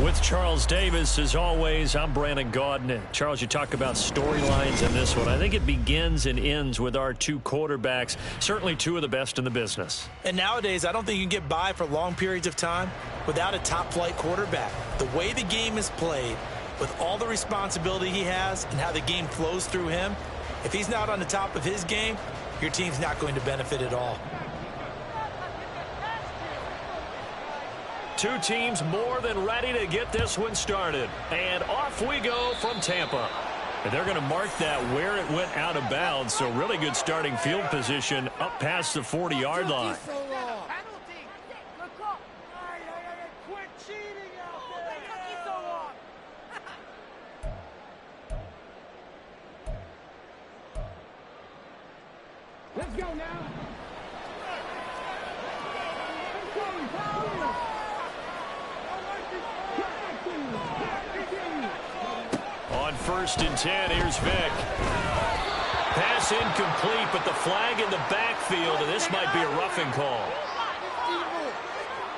With Charles Davis, as always, I'm Brandon Gaudin. Charles, you talk about storylines in this one. I think it begins and ends with our two quarterbacks, certainly two of the best in the business. And nowadays, I don't think you can get by for long periods of time without a top-flight quarterback. The way the game is played, with all the responsibility he has and how the game flows through him, if he's not on the top of his game, your team's not going to benefit at all. Two teams more than ready to get this one started. And off we go from Tampa. And they're going to mark that where it went out of bounds. So really good starting field position up past the 40-yard line. Let's go now. On 1st and 10, here's Vick. Pass incomplete, but the flag in the backfield, and this might be a roughing call.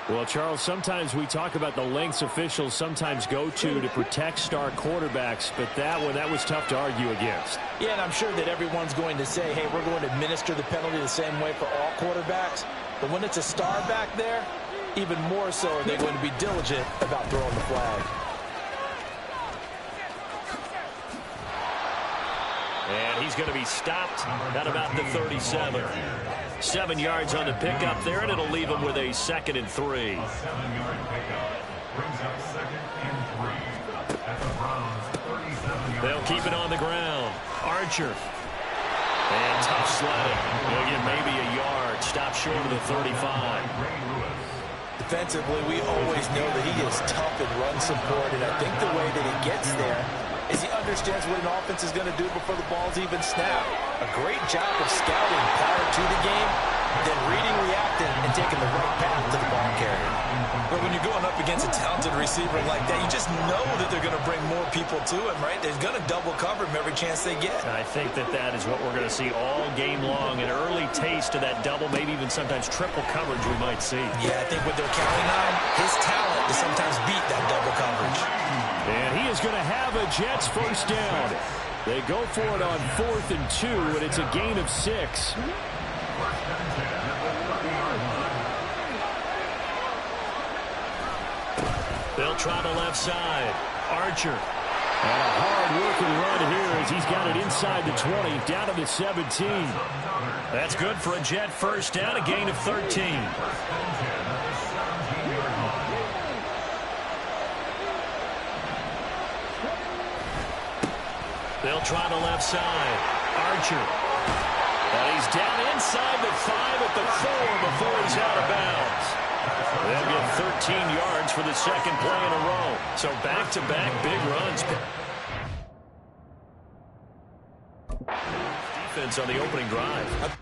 Well, Charles, sometimes we talk about the lengths officials sometimes go to protect star quarterbacks, but that was tough to argue against. Yeah, and I'm sure that everyone's going to say, hey, we're going to administer the penalty the same way for all quarterbacks. But when it's a star back there, even more so are they going to be diligent about throwing the flag. And he's going to be stopped at about the 37. 7 yards on the pickup there, and it'll leave him with a 2nd and 3. They'll keep it on the ground. Archer. And tough sledding. He'll get maybe a yard. Stop short of the 35. Defensively, we always know that he is tough in run support, and I think the way that he gets there is he understands what an offense is going to do before the ball's even snapped. A great job of scouting prior to the game, then reading, reacting, and taking the right path to the ball carrier. But when you're going up against a talented receiver like that, you just know that they're going to bring more people to him, right? They're going to double cover him every chance they get. I think that is what we're going to see all game long. An early taste of that double, maybe even sometimes triple coverage we might see. Yeah, I think what they're counting on, his talent to sometimes beat that double coverage. And he is going to have a Jets first down. They go for it on 4th and 2, and it's a gain of 6. They'll try the left side. Archer. And a hard-working run here as he's got it inside the 20, down to the 17. That's good for a Jet first down, a gain of 13. They'll try the left side. Archer. And he's down inside the 5 at the 4 before he's out of bounds. They'll get 13 yards for the second play in a row. So back-to-back big runs. Defense on the opening drive.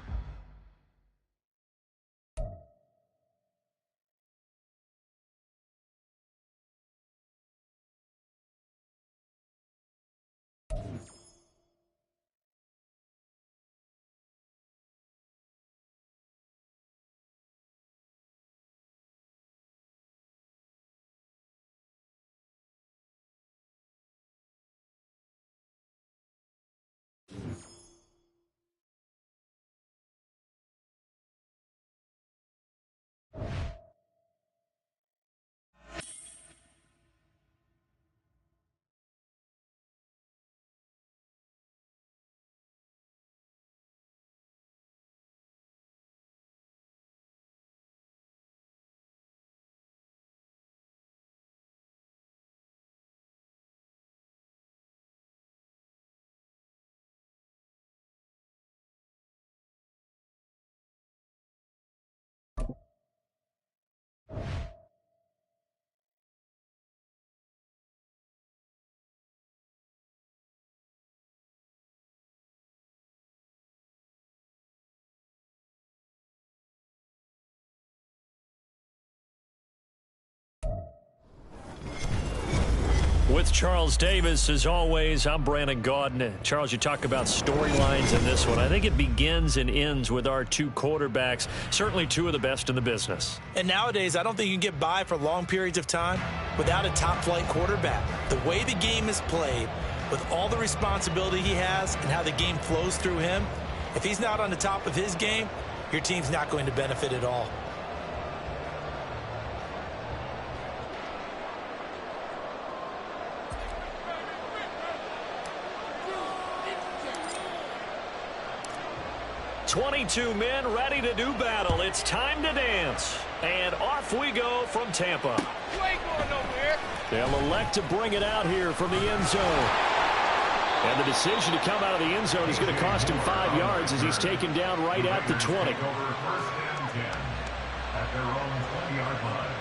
With Charles Davis, as always, I'm Brandon Gaudin. Charles, you talk about storylines in this one. I think it begins and ends with our two quarterbacks, certainly two of the best in the business. And nowadays, I don't think you can get by for long periods of time without a top-flight quarterback. The way the game is played, with all the responsibility he has and how the game flows through him, if he's not on the top of his game, your team's not going to benefit at all. "22 men ready to do battle. It's time to dance." And off we go from Tampa. You ain't going nowhere. They'll elect to bring it out here from the end zone. And the decision to come out of the end zone is going to cost him 5 yards as he's taken down right at the 20. First and 10 at their own 20-yard line.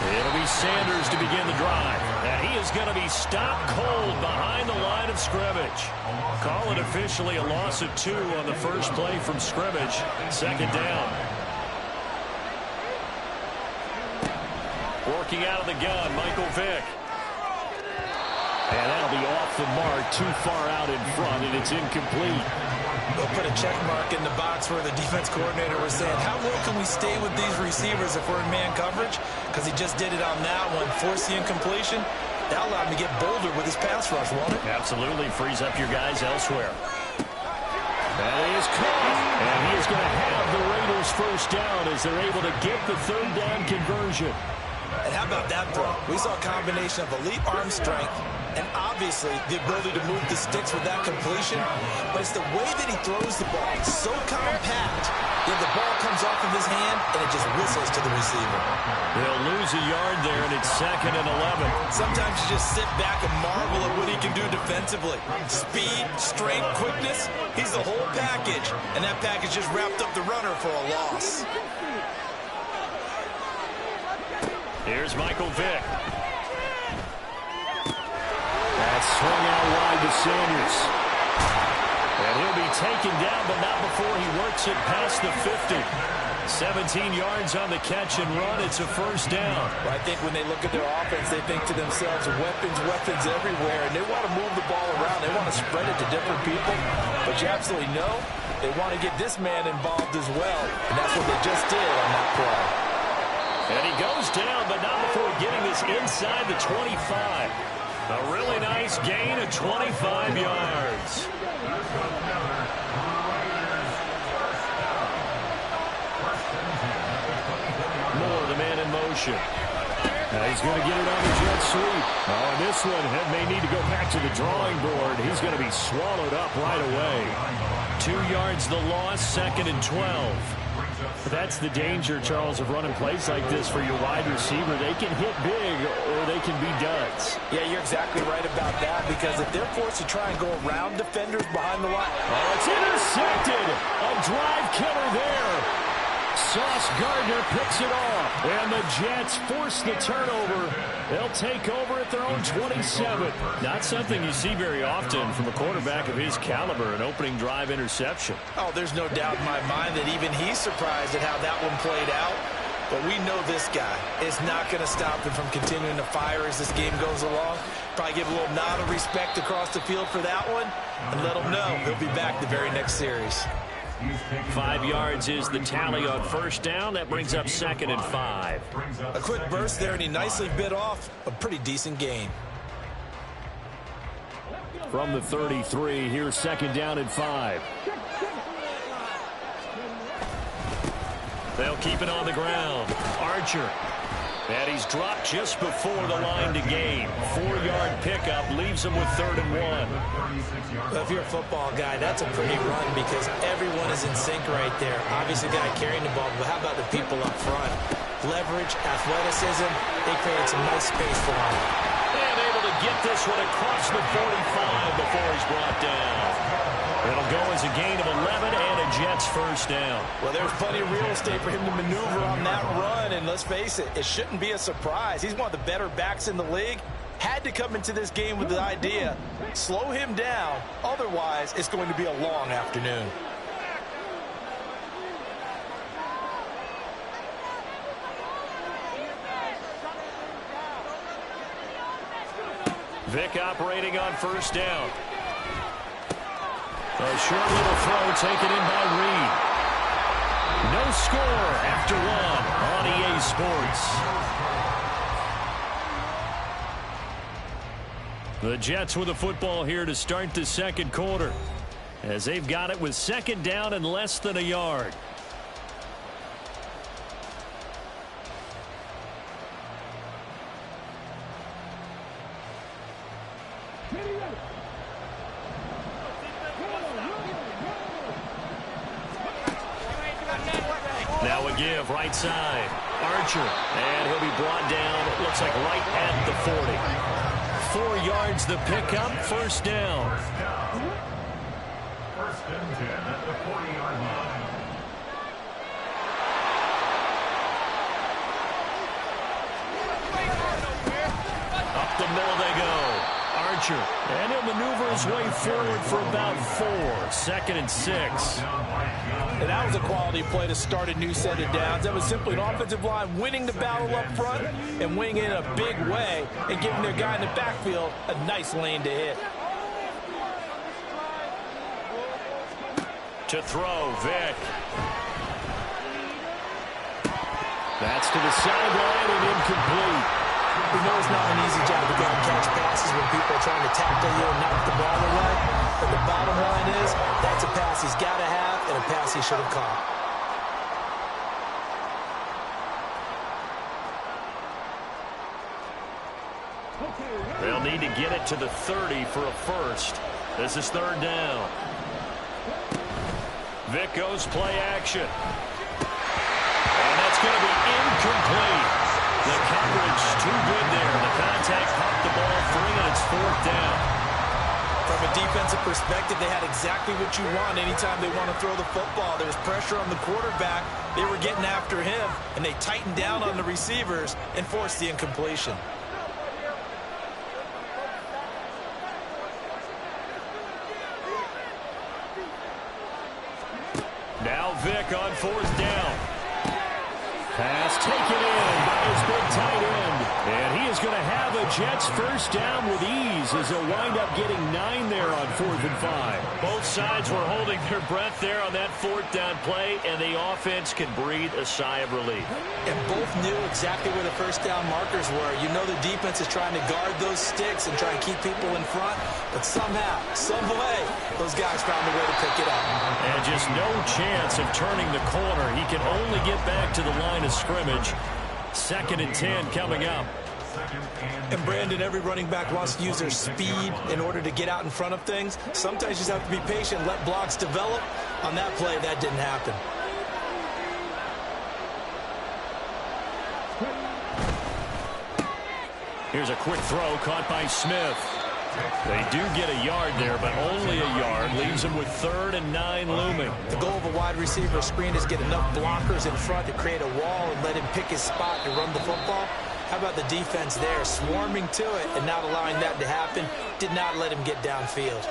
It'll be Sanders to begin the drive. And he is going to be stopped cold behind the line of scrimmage. Call it officially a loss of 2 on the first play from scrimmage. Second down. Working out of the gun, Michael Vick. And that'll be off the mark, too far out in front, and it's incomplete. They'll put a check mark in the box where the defense coordinator was saying, how low can we stay with these receivers if we're in man coverage? Because he just did it on that one, forced the incompletion. That allowed him to get bolder with his pass rush, won't it? Absolutely, frees up your guys elsewhere. That is caught, and he is going to have the Raiders first down as they're able to get the third down conversion. And how about that throw? We saw a combination of elite arm strength and obviously the ability to move the sticks with that completion. But it's the way that he throws the ball. It's so compact. Yet the ball comes off of his hand and it just whistles to the receiver. They'll lose a yard there, and it's 2nd and 11. Sometimes you just sit back and marvel at what he can do defensively. Speed, strength, quickness. He's the whole package. And that package just wrapped up the runner for a loss. Here's Michael Vick. That's swung out wide to Sanders. And he'll be taken down, but not before he works it past the 50. 17 yards on the catch and run. It's a first down. Well, I think when they look at their offense, they think to themselves, weapons everywhere. And they want to move the ball around. They want to spread it to different people. But you absolutely know they want to get this man involved as well. And that's what they just did on that play. And he goes down, but not before getting this inside the 25. A really nice gain of 25 yards. Moore, the man in motion. He's going to get it on the jet sweep. Oh, and this one may need to go back to the drawing board. He's going to be swallowed up right away. 2 yards the loss, 2nd and 12. That's the danger, Charles, of running plays like this for your wide receiver. They can hit big or they can be duds. Yeah, you're exactly right about that, because if they're forced to try and go around defenders behind the line. Oh, it's intercepted. A drive killer there. Sauce Gardner picks it off. And the Jets force the turnover. They'll take over at their own 27. Not something you see very often from a quarterback of his caliber, an opening drive interception. Oh, there's no doubt in my mind that even he's surprised at how that one played out. But we know this guy is not going to stop him from continuing to fire as this game goes along. Probably give a little nod of respect across the field for that one and let him know he'll be back the very next series. 5 yards is the tally on first down. That brings up 2nd and 5. A quick burst there, and he nicely bit off a pretty decent gain. From the 33, here's 2nd down and 5. They'll keep it on the ground. Archer. And he's dropped just before the line to gain. 4-yard pickup leaves him with 3rd and 1. Well, if you're a football guy, that's a pretty run because everyone is in sync right there. Obviously, the guy carrying the ball, but how about the people up front? Leverage, athleticism, they created some nice space for him. And able to get this one across the 45 before he's brought down. It'll go as a gain of 11 and a Jets first down. Well, there's plenty of real estate for him to maneuver on that run, and let's face it, it shouldn't be a surprise. He's one of the better backs in the league. had to come into this game with the idea, slow him down, otherwise it's going to be a long afternoon. Vick operating on first down. A short little throw taken in by Reed. No score after one on EA Sports. The Jets with the football here to start the second quarter, as they've got it with second down and less than a yard. Now a give, right side. Archer, and he'll be brought down, it looks like right at the 40. 4 yards the pickup, first down. First and 10 at the 40-yard line. Up the middle they go. Archer, and he'll maneuver his way forward for about 4. Second and 6. And that was a quality play to start a new set of downs. That was simply an offensive line winning the battle up front and winning it in a big way and giving their guy in the backfield a nice lane to hit. To throw, Vick. That's to the sideline and incomplete. We know it's not an easy job to go and catch passes when people are trying to tackle you and knock the ball away. But the bottom line is, that's a pass he's got to have and a pass he should have caught. They'll need to get it to the 30 for a first. This is third down. Vick goes play action. And that's going to be incomplete. The coverage too good there. The contact popped the ball free, and it's fourth down. From a defensive perspective, they had exactly what you want anytime they want to throw the football. There was pressure on the quarterback. They were getting after him, and they tightened down on the receivers and forced the incompletion. Now Vick on fourth down. Pass taken in by his big tight end. And he is going to have a Jets first down with ease as they'll wind up getting 9 there on 4th and 5. Both sides were holding their breath there on that fourth down play, and the offense can breathe a sigh of relief. And both knew exactly where the first down markers were. You know the defense is trying to guard those sticks and try and keep people in front, but somehow, some way, those guys found a way to pick it up. And just no chance of turning the corner. He can only get back to the line of scrimmage. Second and 10 coming up. And Brandon, every running back wants to use their speed in order to get out in front of things. Sometimes you just have to be patient, let blocks develop. On that play, that didn't happen. Here's a quick throw caught by Smith. They do get a yard there, but only a yard. Leaves them with 3rd and 9 looming. The goal of a wide receiver screen is get enough blockers in front to create a wall and let him pick his spot to run the football. How about the defense there, swarming to it and not allowing that to happen? Did not let him get downfield.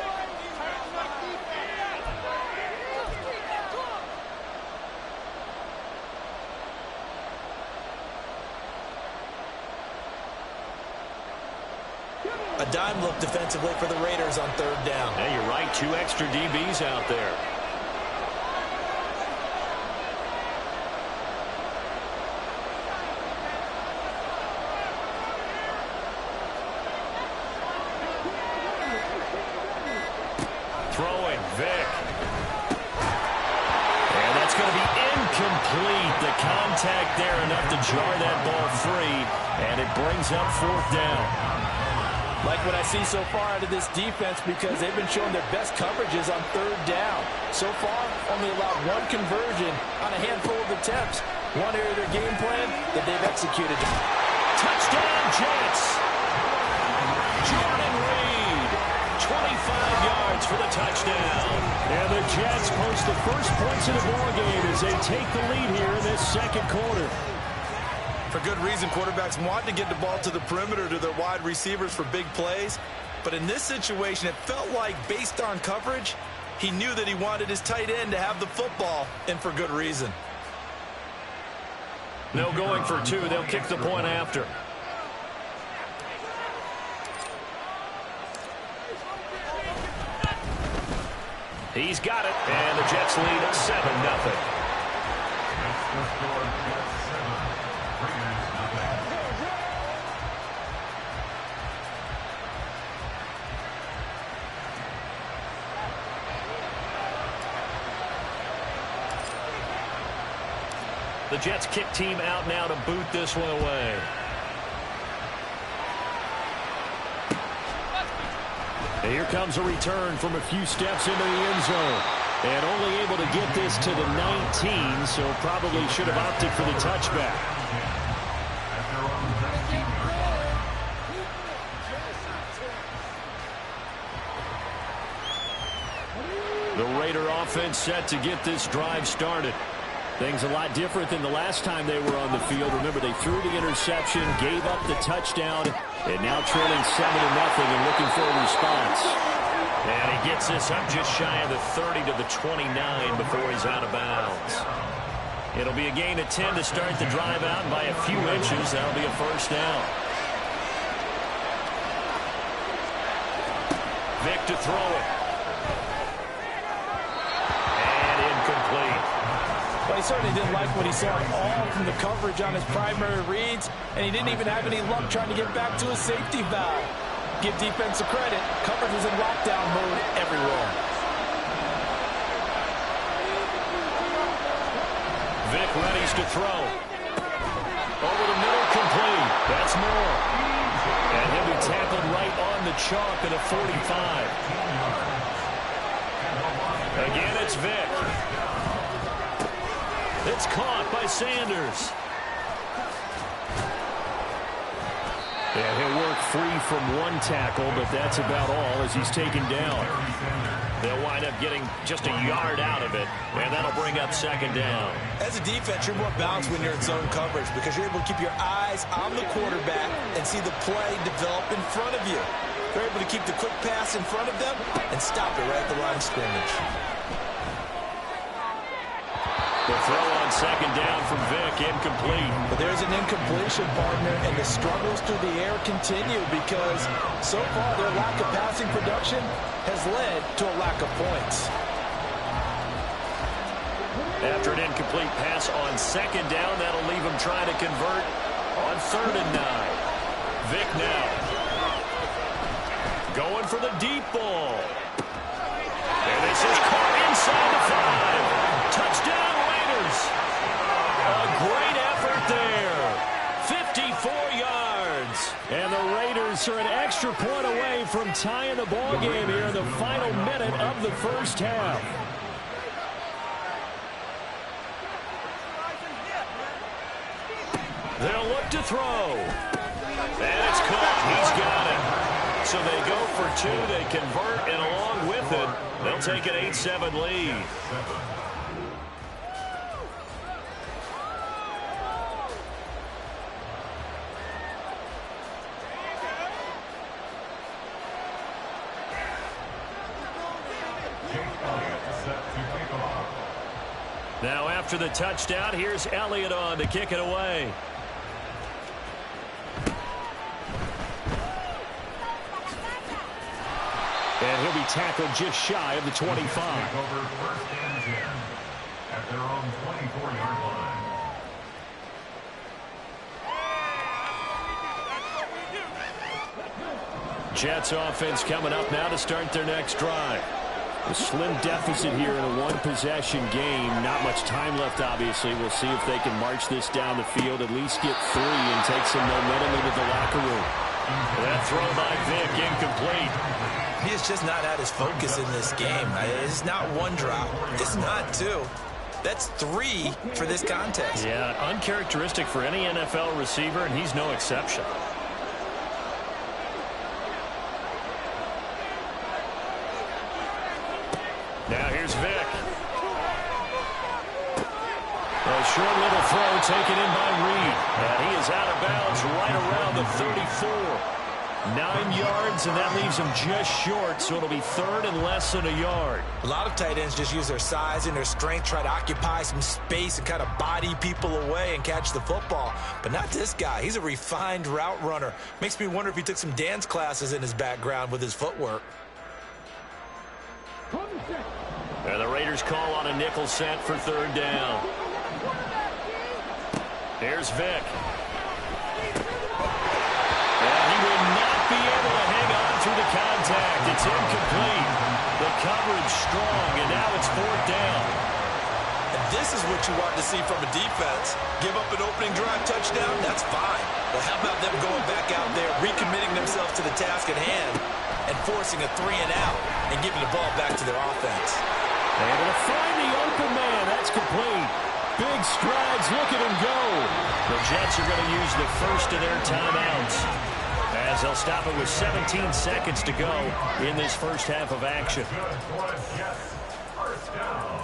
A dime look defensively for the Raiders on third down. Yeah, you're right. 2 extra DBs out there. Throwing, Vick. And that's going to be incomplete. The contact there enough to jar that ball free, and it brings up fourth down. Like what I see so far out of this defense, because they've been showing their best coverages on third down. So far, only allowed 1 conversion on a handful of attempts. One area of their game plan that they've executed. Touchdown, Jets! Jordan Reed, 25 yards for the touchdown. And the Jets post the first points in the ballgame as they take the lead here in this second quarter. For good reason, quarterbacks want to get the ball to the perimeter to their wide receivers for big plays. But in this situation, it felt like, based on coverage, he knew that he wanted his tight end to have the football, and for good reason. No going for two. They'll kick the point after. He's got it, and the Jets lead 7-0. The Jets kick team out now to boot this one away. And here comes a return from a few steps into the end zone. And only able to get this to the 19, so probably should have opted for the touchback. The Raider offense set to get this drive started. Things a lot different than the last time they were on the field. Remember, they threw the interception, gave up the touchdown, and now trailing 7-0 and looking for a response. And he gets this up just shy of the 30 to the 29 before he's out of bounds. It'll be a gain of 10 to start the drive out, and by a few inches, that'll be a first down. Vic to throw it. And incomplete. Well, he certainly didn't like what he saw at all from the coverage on his primary reads, and he didn't even have any luck trying to get back to his safety valve. Give defense credit. Coverage was in lockdown mode everywhere. Vic readies to throw. Over the middle, complete. That's more. And he'll be tackled right on the chalk at a 45. Again, it's Vic. It's caught by Sanders. And he'll work free from one tackle, but that's about all as he's taken down. They'll wind up getting just a yard out of it, and that'll bring up second down. As a defense, you're more balanced when you're in zone coverage because you're able to keep your eyes on the quarterback and see the play develop in front of you. You're able to keep the quick pass in front of them and stop it right at the line of scrimmage. The throw on second down from Vic, incomplete. But there's an incompletion, partner, and the struggles through the air continue because so far their lack of passing production has led to a lack of points. After an incomplete pass on second down, that'll leave him trying to convert on 3rd and 9. Vic now. Going for the deep ball. And this is caught inside the 5. Touchdown, Raiders. A great effort there. 54 yards. And the Raiders are an extra point away from tying the ball game here in the final minute of the first half. They'll look to throw. And it's caught. He's got it. So they go for 2. They convert, and along with it, they'll take an 8-7 lead. Now after the touchdown, here's Elliott on to kick it away. And he'll be tackled just shy of the 25. Over 1st and 10 at their own 24-yard line. Jets offense coming up now to start their next drive. A slim deficit here in a one-possession game. Not much time left, obviously. We'll see if they can march this down the field, at least get 3 and take some momentum into the locker room. That throw by Vic, incomplete. He has just not had his focus in this game. It's not 1 drop. It's not 2. That's 3 for this contest. Yeah, uncharacteristic for any NFL receiver, and he's no exception. Now here's Vic. A short little throw taken in by Reed. And he is out of bounds right around the 34. 9 yards, and that leaves him just short, so it'll be third and less than a yard. A lot of tight ends just use their size and their strength, try to occupy some space and kind of body people away and catch the football. But not this guy. He's a refined route runner. Makes me wonder if he took some dance classes in his background with his footwork. And the Raiders call on a nickel set for third down. Here's Vick. And he will not be able to hang on through the contact. It's incomplete. The coverage strong, and now it's fourth down. And this is what you want to see from a defense. Give up an opening drive touchdown, that's fine. But how about them going back out there, recommitting themselves to the task at hand, and forcing a 3 and out, and giving the ball back to their offense. Able to find the open man. That's complete. Big strides. Look at him go. The Jets are going to use the first of their timeouts, as they'll stop it with 17 seconds to go in this first half of action. First down.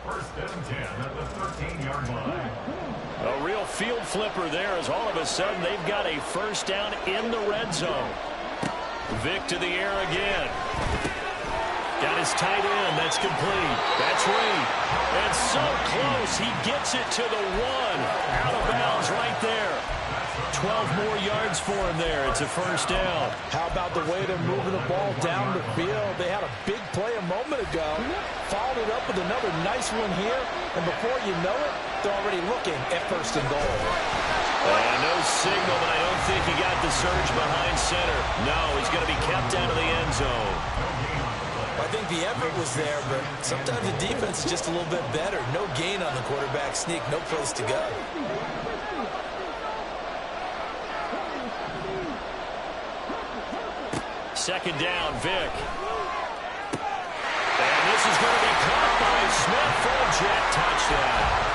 First and 10 at the 13-yard line. A real field flipper there, as all of a sudden they've got a first down in the red zone. Vick to the air again. Got his tight end. That's complete. That's Reed. And so close. He gets it to the 1. Out of bounds right there. 12 more yards for him there. It's a first down. How about the way they're moving the ball down the field? They had a big play a moment ago. Followed it up with another nice one here. And before you know it, they're already looking at first and goal. No signal, but I don't think he got the surge behind center. No, he's going to be kept out of the end zone. I think the effort was there, but sometimes the defense is just a little bit better. No gain on the quarterback sneak, no place to go. Second down, Vick. And this is going to be caught by Smith for a Jet touchdown.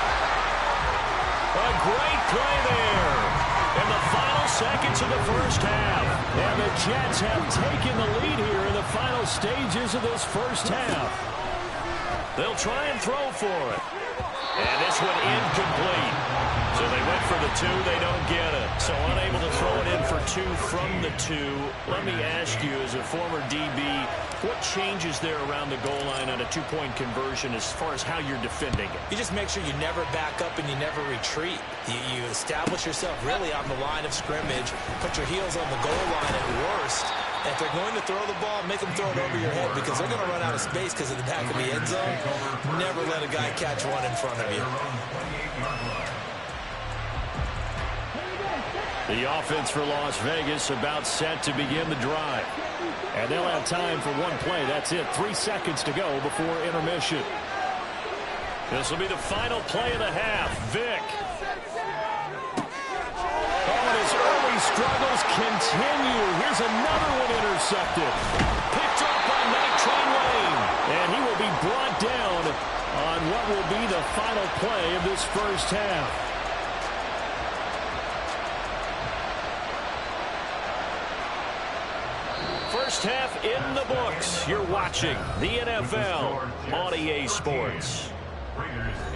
A great play there in the final seconds of the first half. And the Jets have taken the lead here in the final stages of this first half. They'll try and throw for it. And this one incomplete. So they went for the 2, they don't get it. So unable to throw it in for 2 from the 2. Let me ask you, as a former DB, what changes there around the goal line on a 2-point conversion as far as how you're defending it? You just make sure you never back up and you never retreat. You establish yourself really on the line of scrimmage, put your heels on the goal line at worst. And if they're going to throw the ball, make them throw it over your head, because they're going to run out of space because of the back of the end zone. Never let a guy catch one in front of you. The offense for Las Vegas about set to begin the drive. And they'll have time for one play. That's it. 3 seconds to go before intermission. This will be the final play of the half. Vick. Oh, and his early struggles continue. Here's another one intercepted. Picked off by Night Train Lane. And he will be brought down on what will be the final play of this first half. First half in the books. You're watching the NFL on EA Sports.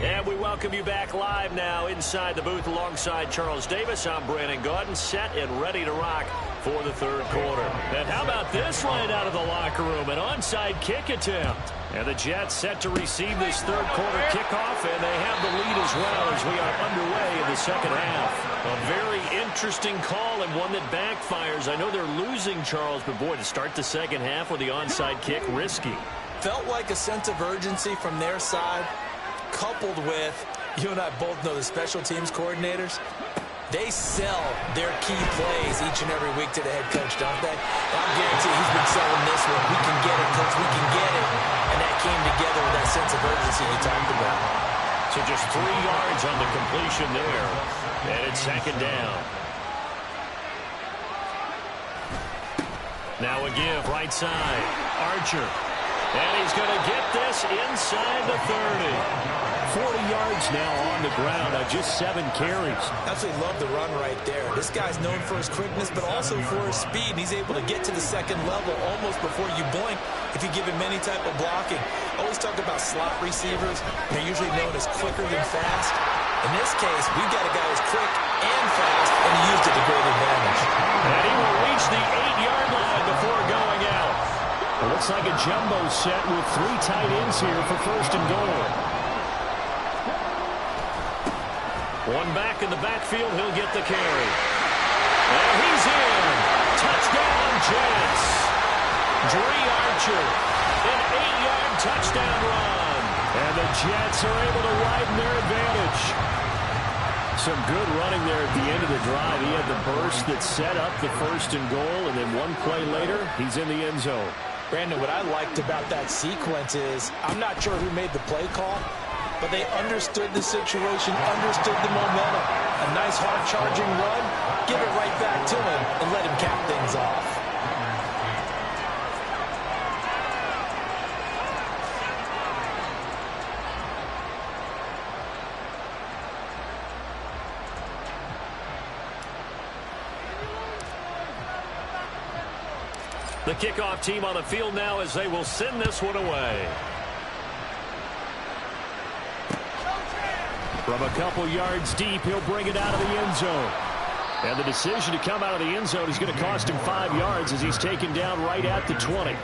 And we welcome you back live now inside the booth alongside Charles Davis. I'm Brandon Gaudin, set and ready to rock for the third quarter. And how about this right out of the locker room? An onside kick attempt. And the Jets set to receive this third quarter kickoff, and they have the lead as well as we are underway in the second half. A very interesting call and one that backfires. I know they're losing, Charles, but boy, to start the second half with the onside kick, risky. Felt like a sense of urgency from their side, coupled with, you and I both know the special teams coordinators, they sell their key plays each and every week to the head coach, don't they? I guarantee he's been selling this one. We can get it, coach, we can get it. And that came together with that sense of urgency you talked about. So just 3 yards on the completion there. And it's second down. Now a give, right side. Archer. And he's going to get this inside the 30. 40 yards now on the ground on just 7 carries. Absolutely love the run right there. This guy's known for his quickness, but also for his speed. He's able to get to the second level almost before you blink if you give him any type of blocking. Always talk about slot receivers. They're usually known as quicker than fast. In this case, we've got a guy who's quick and fast, and he used it to great advantage. And he will reach the 8-yard line before going out. It looks like a jumbo set with 3 tight ends here for first and goal. One back in the backfield, he'll get the carry. And he's in. Touchdown, Jets. Dree Archer, an 8-yard touchdown run. And the Jets are able to widen their advantage. Some good running there at the end of the drive. He had the burst that set up the first and goal, and then one play later, he's in the end zone. Brandon, what I liked about that sequence is I'm not sure who made the play call, but they understood the situation, understood the momentum. A nice hard-charging run, give it right back to him, and let him cap things off. The kickoff team on the field now as they will send this one away. From a couple yards deep, he'll bring it out of the end zone. And the decision to come out of the end zone is going to cost him 5 yards as he's taken down right at the 20.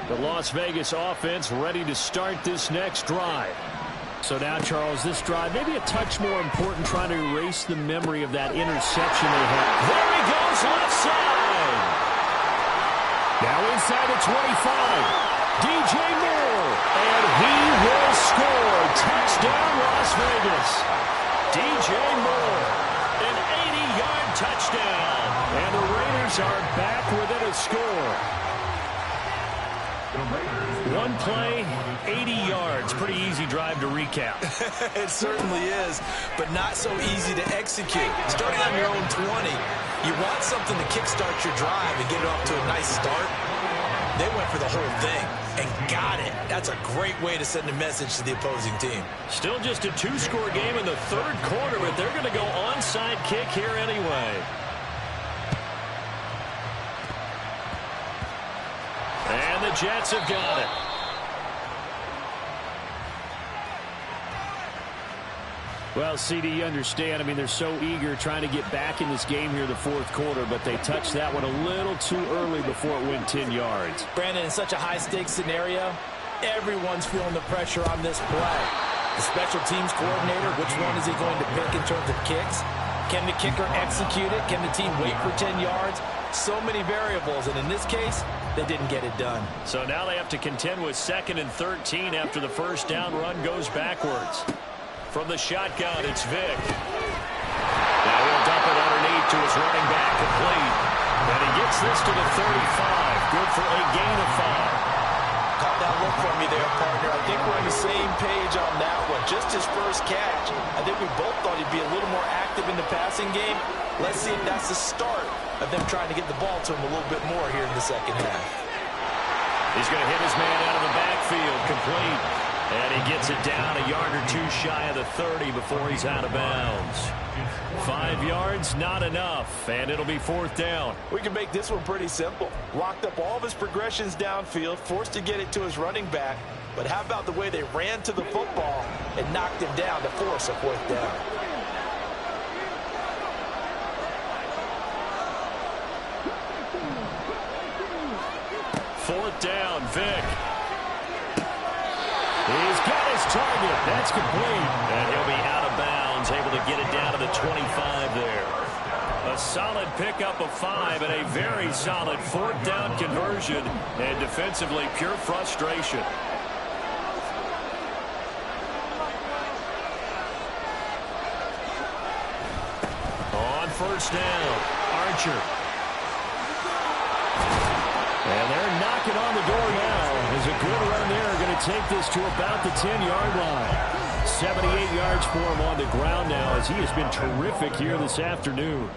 The Las Vegas offense ready to start this next drive. So now, Charles, this drive maybe a touch more important, trying to erase the memory of that interception they had. There he goes, left side. Now inside the 25. DJ Moore, and he will score. Touchdown, Las Vegas. DJ Moore, an 80-yard touchdown. And the Raiders are back within a score. One play, 80 yards. Pretty easy drive to recap. It certainly is, but not so easy to execute. Starting on your own 20, you want something to kickstart your drive and get it off to a nice start. They went for the whole thing and got it. That's a great way to send a message to the opposing team. Still just a 2-score game in the third quarter, but they're going to go onside kick here anyway. And the Jets have got it. Well, CD, you understand. I mean, they're so eager trying to get back in this game here in the fourth quarter, but they touched that one a little too early before it went 10 yards. Brandon, in such a high-stakes scenario, everyone's feeling the pressure on this play. The special teams coordinator, which one is he going to pick in terms of kicks? Can the kicker execute it? Can the team wait for 10 yards? So many variables, and in this case, they didn't get it done. So now they have to contend with 2nd and 13 after the first down run goes backwards. From the shotgun, it's Vick. Now he'll dump it underneath to his running back, complete. And he gets this to the 35. Good for a gain of 5. Caught that look from me there, partner. I think we're on the same page on that one. Just his first catch. I think we both thought he'd be a little more active in the passing game. Let's see if that's the start of them trying to get the ball to him a little bit more here in the second half. He's going to hit his man out of the backfield, complete. And he gets it down a yard or two shy of the 30 before he's out of bounds. 5 yards, not enough, and it'll be 4th down. We can make this one pretty simple. Locked up all of his progressions downfield, forced to get it to his running back. But how about the way they ran to the football and knocked him down to force a 4th down? Fourth down, Vick. He's got his target. That's complete. And he'll be out of bounds, able to get it down to the 25 there. A solid pickup of 5 and a very solid 4th down conversion. And defensively, pure frustration. On first down, Archer. And they're knocking on the door now. There's a good run there. Going to take this to about the 10-yard line. 78 yards for him on the ground now as he has been terrific here this afternoon.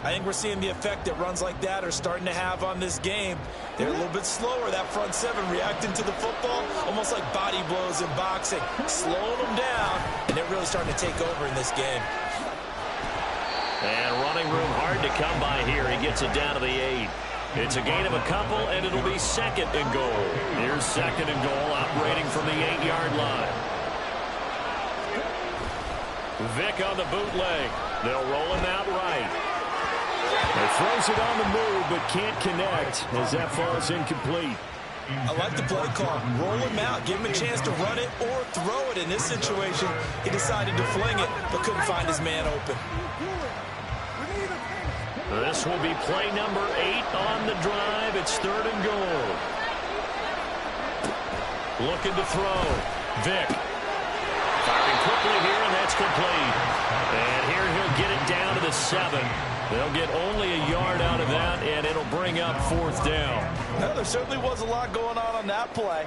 I think we're seeing the effect that runs like that are starting to have on this game. They're a little bit slower, that front seven, reacting to the football, almost like body blows in boxing, slowing them down, and they're really starting to take over in this game. And running room hard to come by here. He gets it down to the 8. It's a gain of a couple, and it'll be 2nd and goal. Here's 2nd and goal, operating from the 8-yard line. Vick on the bootleg. They'll roll him out right. He throws it on the move, but can't connect as that falls incomplete. I like the play call. Roll him out. Give him a chance to run it or throw it. In this situation, he decided to fling it, but couldn't find his man open. This will be play number 8 on the drive. It's 3rd and goal. Looking to throw. Vick. Firing quickly here, and that's complete. And here he'll get it down to the 7. They'll get only a yard out of that, and it'll bring up 4th down. Well, there certainly was a lot going on that play.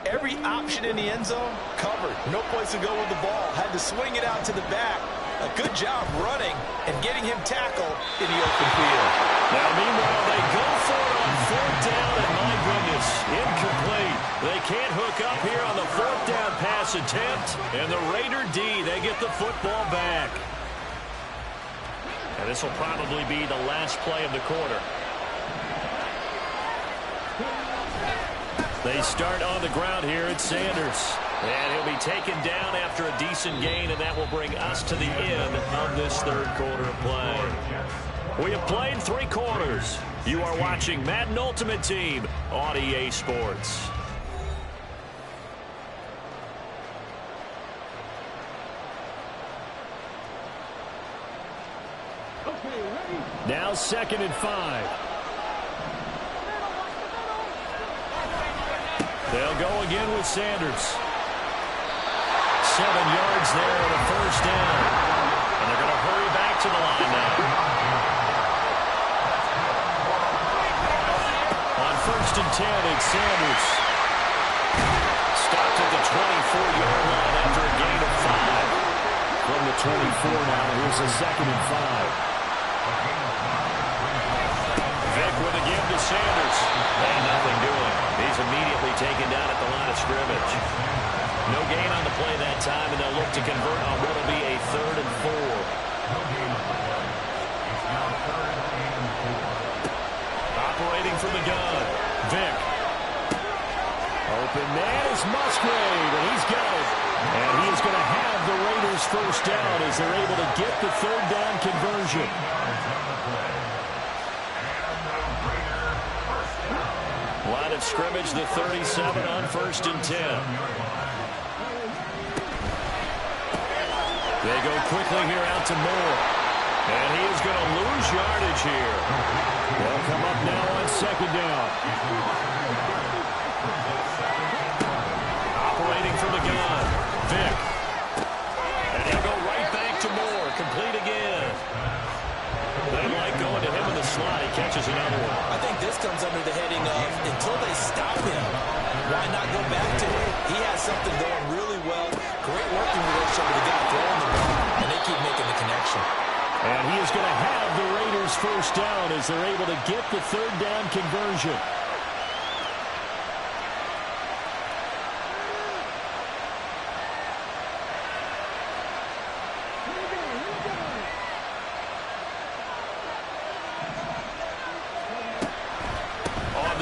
Every option in the end zone covered. No place to go with the ball. Had to swing it out to the back. A good job running and getting him tackled in the open field. Now, meanwhile, they go for it on 4th down, and my goodness, incomplete. They can't hook up here on the 4th down pass attempt, and the Raider D, they get the football back. And this will probably be the last play of the quarter. They start on the ground here at Sanders. And he'll be taken down after a decent gain, and that will bring us to the end of this 3rd quarter of play. We have played 3 quarters. You are watching Madden Ultimate Team on EA Sports. Now 2nd and 5. They'll go again with Sanders. 7 yards there and a 1st down. And they're going to hurry back to the line now. On 1st and 10, it's Sanders. Stopped at the 24-yard line after a gain of 5. From the 24 now, here's a 2nd and 5. Vick with a give to Sanders. And nothing doing. He's immediately taken down at the line of scrimmage. No gain on the play that time, and they'll look to convert on what will be a 3rd and 4. Operating from the gun. Vick. Open man is Musgrave, and he's got it. And he is going to have the Raiders 1st down as they're able to get the 3rd down conversion. Line of scrimmage, the 37 on 1st and 10. They go quickly here out to Moore. And he is going to lose yardage here. They'll come up now on 2nd down. Operating from the gun. Vick. And he'll go right back to Moore. Complete again. They like going to him in the slot. He catches another one. I think this comes under the heading of until they stop him, why not go back to him? He has something going really well. Great working relationship with the guy throwing the ball, and they keep making the connection. And he is going to have the Raiders 1st down as they're able to get the 3rd down conversion.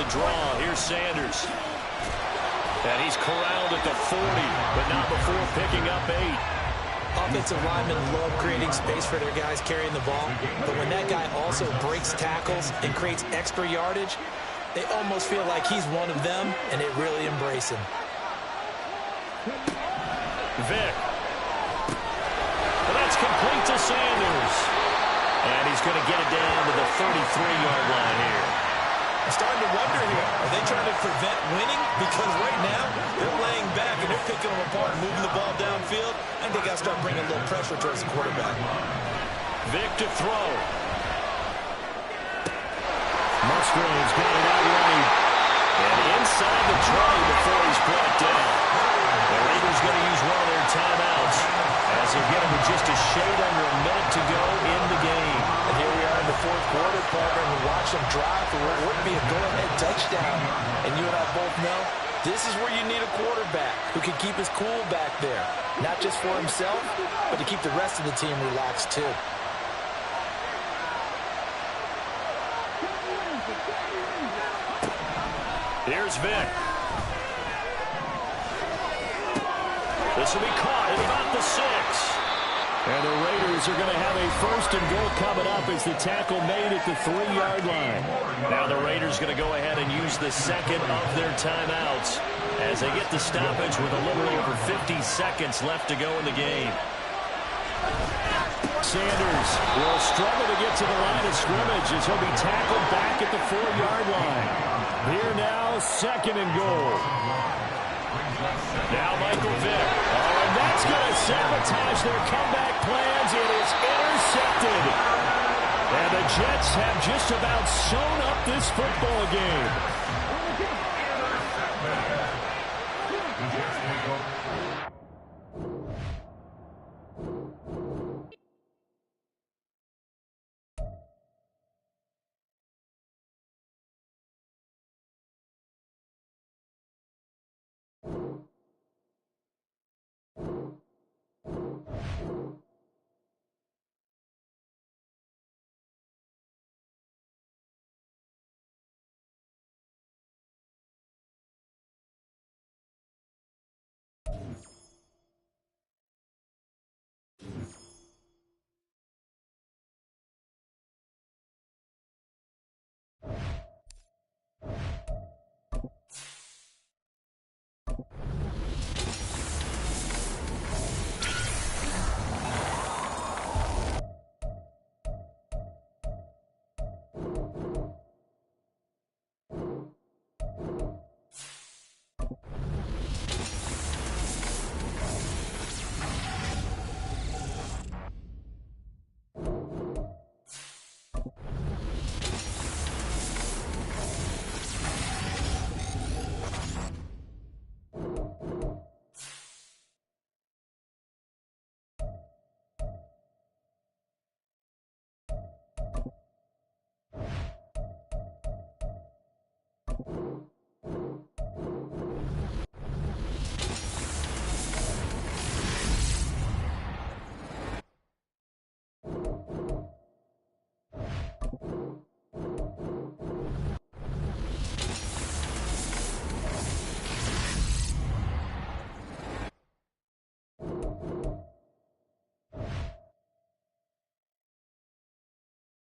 Draw. Here's Sanders. And he's corralled at the 40, but not before picking up 8. Offensive linemen love creating space for their guys carrying the ball, but when that guy also breaks tackles and creates extra yardage, they almost feel like he's one of them, and they really embrace him. Vick. Well, that's complete to Sanders. And he's going to get it down to the 33-yard line here. I'm starting to wonder here, are they trying to prevent winning? Because right now, they're laying back and they're picking them apart, moving the ball downfield. I think they got to start bringing a little pressure towards the quarterback. Vick to throw. Musgrave's got it out right. And inside the 20 before he's brought down. The Raiders going to use one of their timeouts as they get him with just a shade under a minute to go in the game. And here we are in the 4th department and watch them drive for what would be a go-ahead touchdown. And you and I both know this is where you need a quarterback who can keep his cool back there. Not just for himself, but to keep the rest of the team relaxed too. Here's Vic. This will be caught at about the 6. And the Raiders are going to have a 1st and goal coming up as the tackle made at the 3-yard line. Now the Raiders going to go ahead and use the second of their timeouts as they get the stoppage with a little over 50 seconds left to go in the game. Sanders will struggle to get to the line of scrimmage as he'll be tackled back at the 4-yard line. Here now, 2nd and goal. Now Michael Vick. Oh, and that's going to sabotage their comeback plans. It is intercepted. And the Jets have just about sewn up this football game.